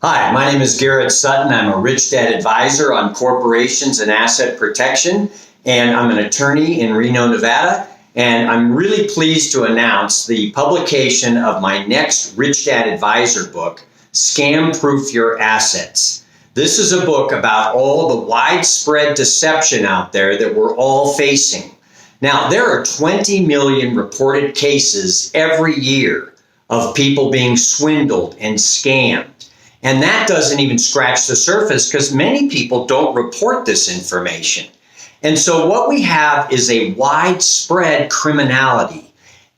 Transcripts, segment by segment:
Hi, my name is Garrett Sutton. I'm a Rich Dad advisor on corporations and asset protection, and I'm an attorney in Reno, Nevada. And I'm really pleased to announce the publication of my next Rich Dad advisor book, Scam Proof Your Assets. This is a book about all the widespread deception out there that we're all facing. Now, there are 20 million reported cases every year of people being swindled and scammed. And that doesn't even scratch the surface because many people don't report this information. And so what we have is a widespread criminality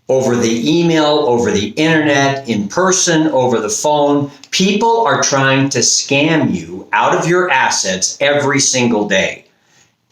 over the email, over the internet, in person, over the phone. People are trying to scam you out of your assets every single day.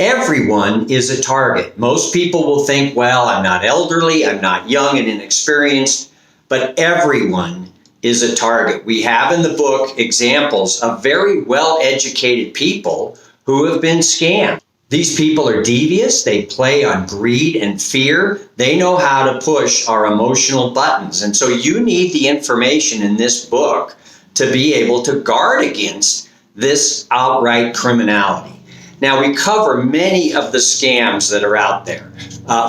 Everyone is a target. Most people will think, well, I'm not elderly, I'm not young and inexperienced, but everyone is a target. We have in the book examples of very well-educated people who have been scammed. These people are devious. They play on greed and fear. They know how to push our emotional buttons. And so you need the information in this book to be able to guard against this outright criminality. Now, we cover many of the scams that are out there,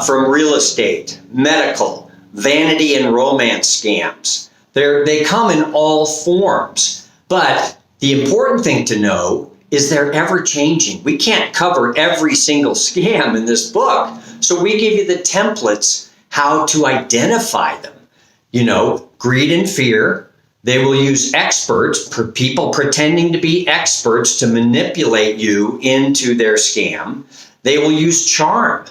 from real estate, medical, vanity and romance scams. They come in all forms, but the important thing to know is they're ever changing. We can't cover every single scam in this book, so we give you the templates how to identify them. You know, greed and fear. They will use experts, people pretending to be experts to manipulate you into their scam. They will use charm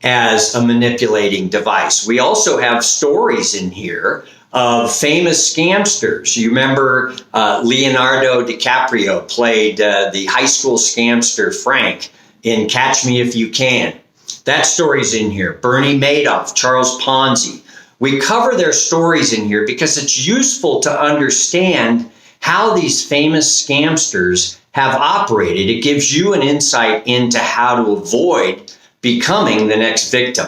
as a manipulating device. We also have stories in here of famous scamsters. You remember Leonardo DiCaprio played the high school scamster Frank in Catch Me If You Can. That story's in here. Bernie Madoff, Charles Ponzi. We cover their stories in here because it's useful to understand how these famous scamsters have operated. It gives you an insight into how to avoid becoming the next victim.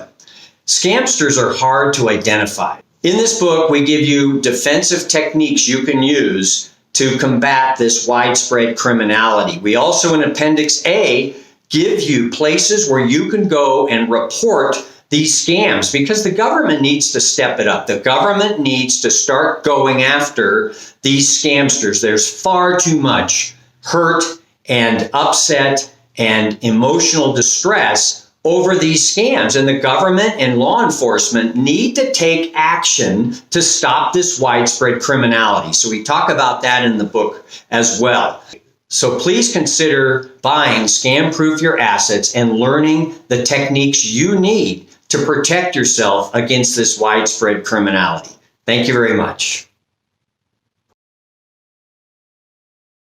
Scamsters are hard to identify. In this book, we give you defensive techniques you can use to combat this widespread criminality. We also, in Appendix A, give you places where you can go and report these scams because the government needs to step it up. The government needs to start going after these scamsters. There's far too much hurt and upset and emotional distress over these scams, and the government and law enforcement need to take action to stop this widespread criminality. So we talk about that in the book as well. So please consider buying Scam Proof Your Assets and learning the techniques you need to protect yourself against this widespread criminality. Thank you very much.